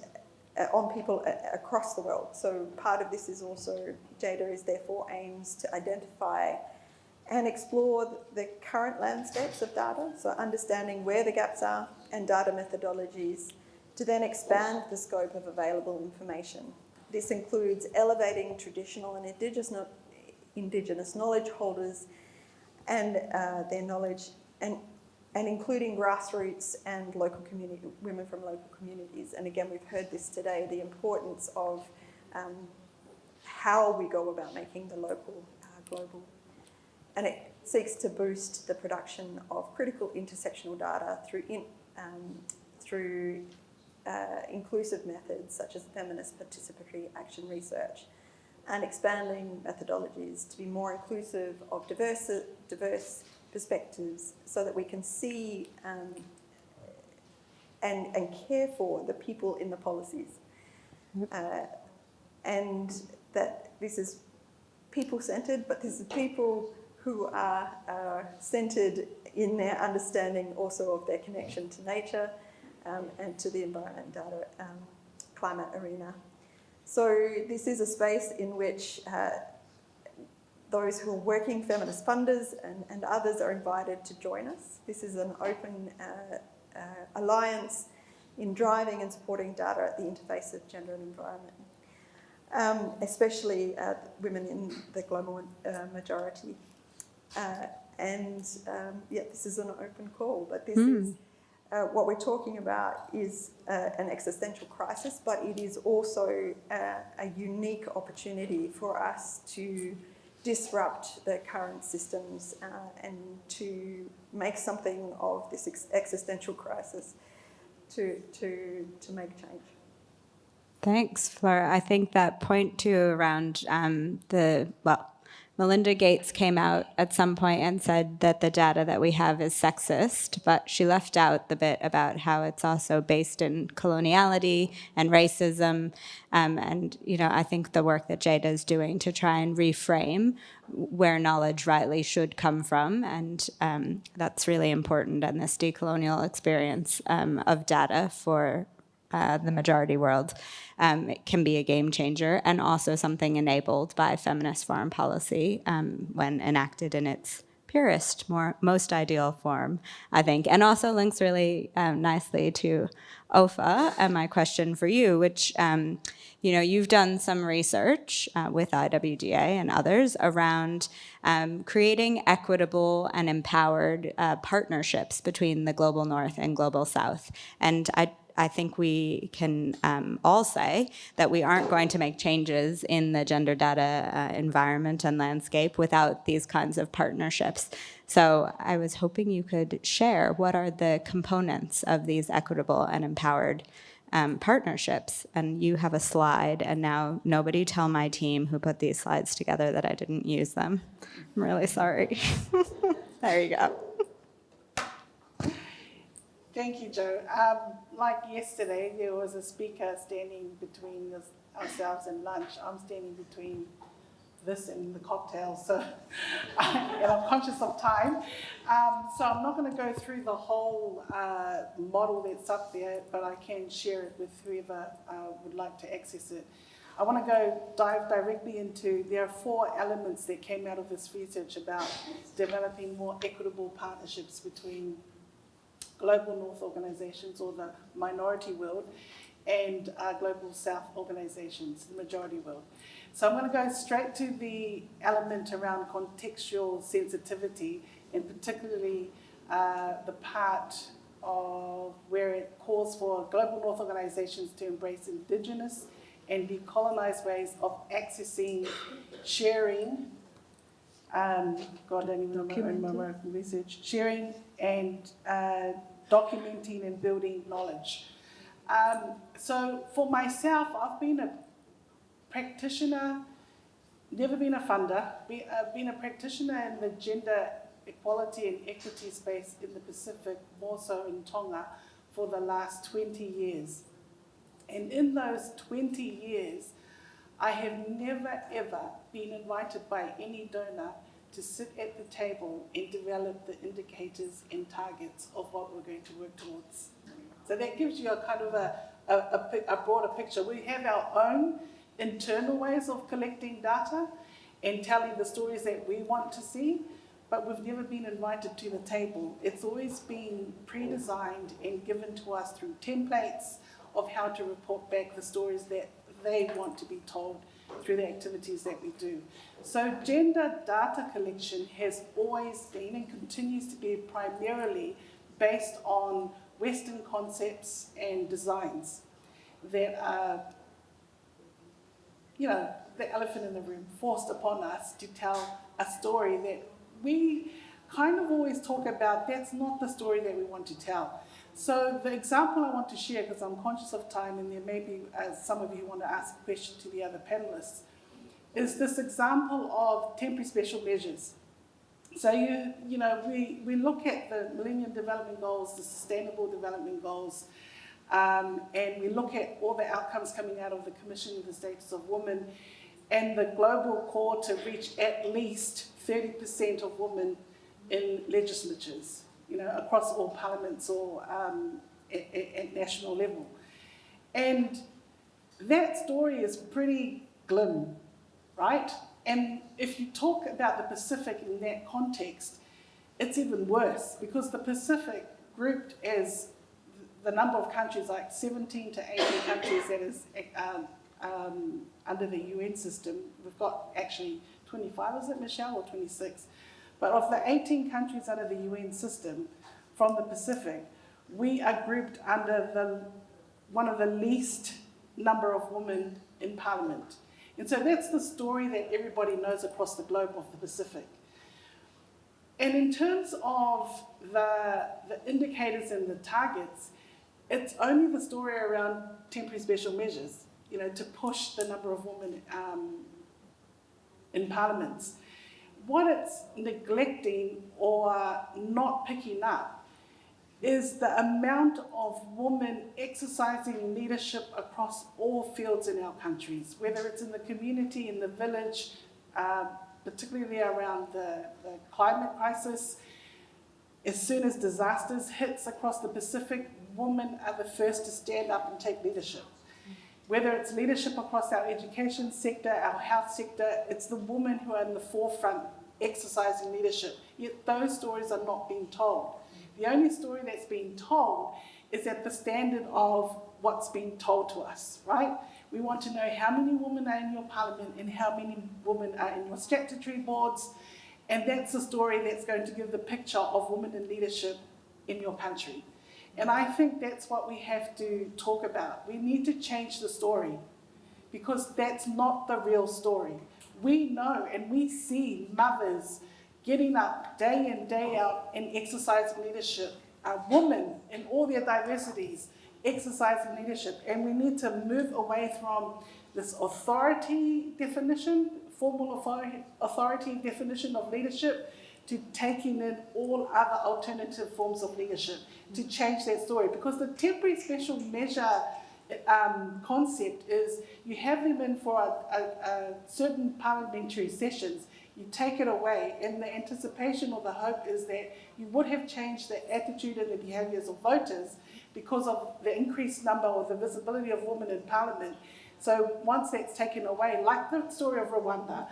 on people across the world. So part of this is also, JADA is therefore aims to identify and explore the current landscapes of data, so understanding where the gaps are and data methodologies to then expand the scope of available information. This includes elevating traditional and indigenous knowledge holders and their knowledge, and including grassroots and local community, women from local communities. And again, we've heard this today, the importance of how we go about making the local global. And it seeks to boost the production of critical intersectional data through inclusive methods such as feminist participatory action research, and expanding methodologies to be more inclusive of diverse perspectives so that we can see and care for the people in the policies. And that this is people-centred, but this is people who are centred in their understanding also of their connection to nature and to the environment data climate arena. So this is a space in which those who are working feminist funders and others are invited to join us. This is an open alliance in driving and supporting data at the interface of gender and environment, especially women in the global majority. This is an open call, but this is what we're talking about is an existential crisis, but it is also a unique opportunity for us to disrupt the current systems and to make something of this existential crisis to make change. Thanks, Flora. I think that point too around Melinda Gates came out at some point and said that the data that we have is sexist, but she left out the bit about how it's also based in coloniality and racism. And, you know, I think the work that JADA is doing to try and reframe where knowledge rightly should come from, and that's really important in this decolonial experience of data for the majority world. It can be a game changer and also something enabled by feminist foreign policy when enacted in its purest, most ideal form, I think, and also links really nicely to OFA and my question for you, which you've done some research with IWDA and others around creating equitable and empowered partnerships between the global north and global south. And I think we can all say that we aren't going to make changes in the gender data environment and landscape without these kinds of partnerships. So I was hoping you could share what are the components of these equitable and empowered partnerships. And you have a slide, and now nobody tell my team who put these slides together that I didn't use them. I'm really sorry. There you go. Thank you, Jo. Like yesterday, there was a speaker standing between ourselves and lunch. I'm standing between this and the cocktail, so and I'm conscious of time. So I'm not going to go through the whole model that's up there, but I can share it with whoever would like to access it. I want to dive directly into, there are 4 elements that came out of this research about developing more equitable partnerships between global north organizations, or the minority world, and global south organizations, the majority world. So I'm going to go straight to the element around contextual sensitivity, and particularly the part of where it calls for global north organizations to embrace indigenous and decolonized ways of accessing, sharing, God, I don't even remember my research, sharing and documenting and building knowledge. So for myself, I've been a practitioner, never been a funder, been a practitioner in the gender equality and equity space in the Pacific, more so in Tonga, for the last 20 years. And in those 20 years, I have never ever been invited by any donor to sit at the table and develop the indicators and targets of what we're going to work towards. So that gives you a kind of a broader picture. We have our own internal ways of collecting data and telling the stories that we want to see, but we've never been invited to the table. It's always been pre-designed and given to us through templates of how to report back the stories that they want to be told through the activities that we do. So gender data collection has always been and continues to be primarily based on Western concepts and designs that are, the elephant in the room, forced upon us to tell a story that we kind of always talk about. That's not the story that we want to tell. So the example I want to share, because I'm conscious of time and there may be some of you want to ask a question to the other panelists, is this example of temporary special measures. So we look at the Millennium Development Goals, the Sustainable Development Goals, and we look at all the outcomes coming out of the Commission of the Status of Women and the global call to reach at least 30% of women in legislatures, across all parliaments or at national level. And that story is pretty glim, right? And if you talk about the Pacific in that context, it's even worse, because the Pacific, grouped as the number of countries, like 17 to 18 countries that is under the UN system. We've got actually 25, is it, Michelle, or 26? But of the 18 countries under the UN system from the Pacific, we are grouped under one of the least number of women in parliament. And so that's the story that everybody knows across the globe of the Pacific. And in terms of the indicators and the targets, it's only the story around temporary special measures, to push the number of women in parliaments. What it's neglecting or not picking up is the amount of women exercising leadership across all fields in our countries, whether it's in the community, in the village, particularly around the climate crisis. As soon as disasters hits across the Pacific, women are the first to stand up and take leadership. Whether it's leadership across our education sector, our health sector, it's the women who are in the forefront exercising leadership, yet those stories are not being told. The only story that's being told is at the standard of what's being told to us, right? We want to know how many women are in your parliament and how many women are in your statutory boards, and that's the story that's going to give the picture of women in leadership in your country. And I think that's what we have to talk about. We need to change the story, because that's not the real story. We know and we see mothers getting up day in, day out and exercising leadership, women in all their diversities exercising leadership. And we need to move away from this authority definition, formal authority definition of leadership, to taking in all other alternative forms of leadership, to change that story. Because the temporary special measure concept is you have them in for a certain parliamentary sessions, you take it away, and the anticipation or the hope is that you would have changed the attitude and the behaviours of voters because of the increased number or the visibility of women in parliament. So once that's taken away, like the story of Rwanda,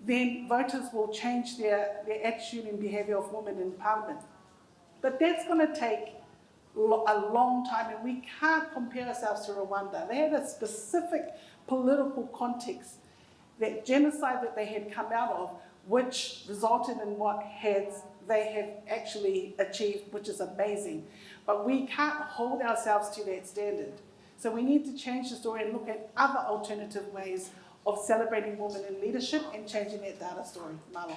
then voters will change their attitude and behaviour of women in parliament. But that's going to take a long time, and we can't compare ourselves to Rwanda. They had a specific political context, that genocide that they had come out of, which resulted in what they have actually achieved, which is amazing. But we can't hold ourselves to that standard. So we need to change the story and look at other alternative ways of celebrating women in leadership and changing that data story. Malo.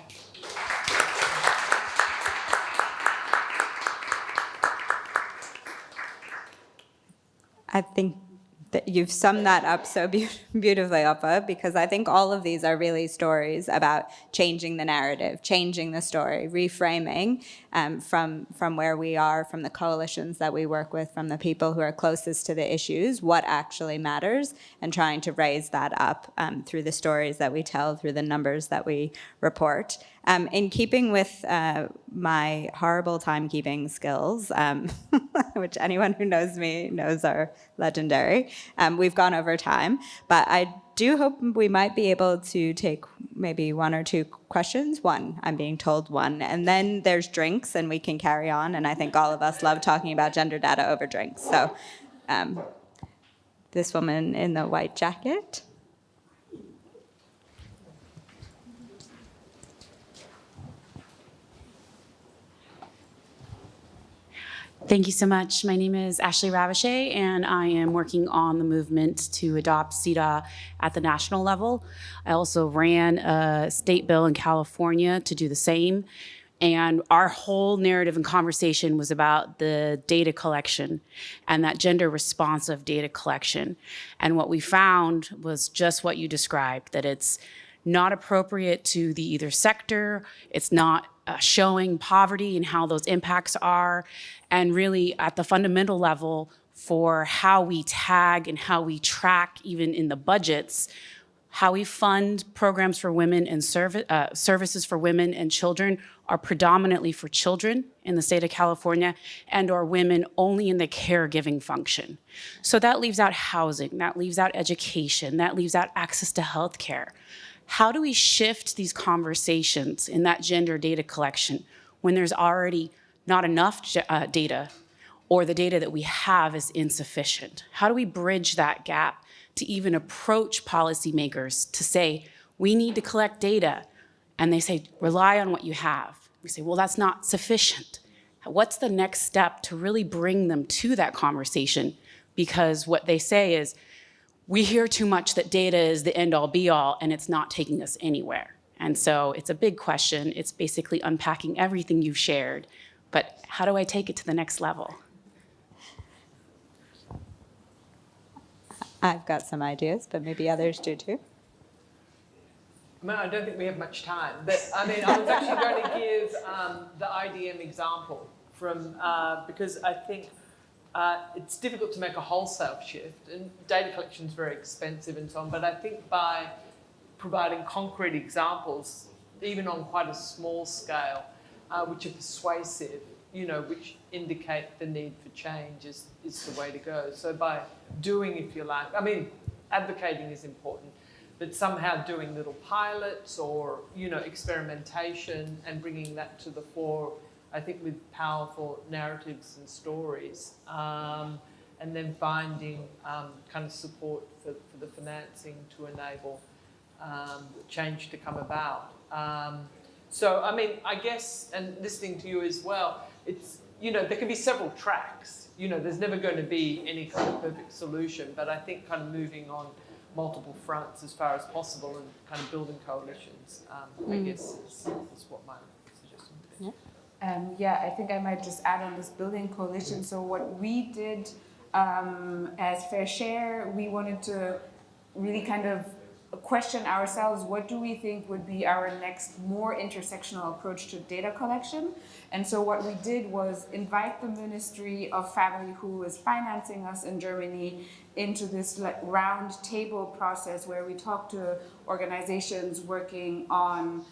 I think that you've summed that up so beautifully, Oppa, because I think all of these are really stories about changing the narrative, changing the story, reframing from where we are, from the coalitions that we work with, from the people who are closest to the issues, what actually matters, and trying to raise that up through the stories that we tell, through the numbers that we report. In keeping with my horrible timekeeping skills, which anyone who knows me knows are legendary, we've gone over time, but I do hope we might be able to take maybe one or two questions. One, I'm being told one, and then there's drinks and we can carry on, and I think all of us love talking about gender data over drinks. So this woman in the white jacket. Thank you so much. My name is Ashley Ravichet, and I am working on the movement to adopt CEDA at the national level. I also ran a state bill in California to do the same. And our whole narrative and conversation was about the data collection and that gender responsive data collection. And what we found was just what you described, that it's not appropriate to the either sector, it's not showing poverty and how those impacts are, and really at the fundamental level for how we tag and how we track, even in the budgets, how we fund programs for women and services for women and children are predominantly for children in the state of California and or women only in the caregiving function. So that leaves out housing, that leaves out education, that leaves out access to healthcare. How do we shift these conversations in that gender data collection when there's already not enough data, or the data that we have is insufficient? How do we bridge that gap to even approach policymakers to say, we need to collect data? And they say, rely on what you have. We say, well, that's not sufficient. What's the next step to really bring them to that conversation? Because what they say is, we hear too much that data is the end all be all and it's not taking us anywhere. And so it's a big question. It's basically unpacking everything you've shared, but how do I take it to the next level? I've got some ideas, but maybe others do too. I don't think we have much time, but I mean, I was actually going to give the IDM example from, because I think it's difficult to make a wholesale shift, and data collection is very expensive and so on, but I think by providing concrete examples, even on quite a small scale, which are persuasive, you know, which indicate the need for change is the way to go. So by doing, if you like, I mean, advocating is important, but somehow doing little pilots or, you know, experimentation and bringing that to the fore, I think with powerful narratives and stories, and then finding kind of support for the financing to enable change to come about. So, I mean, I guess, and listening to you as well, it's, you know, there can be several tracks. You know, there's never going to be any kind of perfect solution, but I think kind of moving on multiple fronts as far as possible and kind of building coalitions, I guess is what my suggestion would be. Yeah, I think I might just add on this building coalition. So what we did as Fair Share, we wanted to really kind of question ourselves, what do we think would be our next more intersectional approach to data collection? And so what we did was invite the Ministry of Family, who was financing us in Germany, into this like round table process where we talked to organizations working on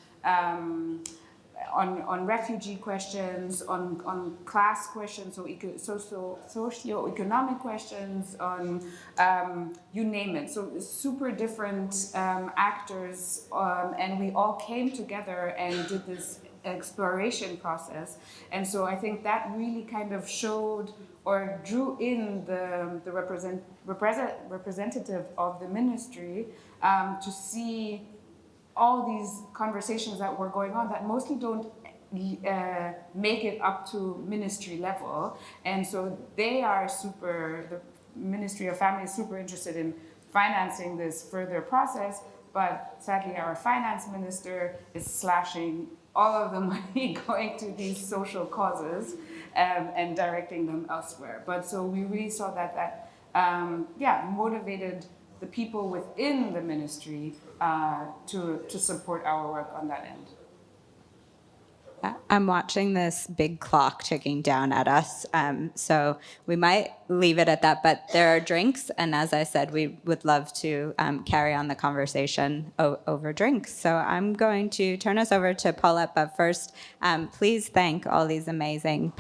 refugee questions, on class questions, so socio-economic questions, on you name it. So super different actors, and we all came together and did this exploration process. And so I think that really kind of showed or drew in the representative of the ministry to see all these conversations that were going on that mostly don't make it up to ministry level. And so they are the Ministry of Family is super interested in financing this further process, but sadly our finance minister is slashing all of the money going to these social causes and directing them elsewhere. But so we really saw that motivated the people within the ministry to support our work on that end. I'm watching this big clock ticking down at us, so we might leave it at that, but there are drinks, and as I said, we would love to carry on the conversation over drinks. So I'm going to turn us over to Paulette, but first, please thank all these amazing...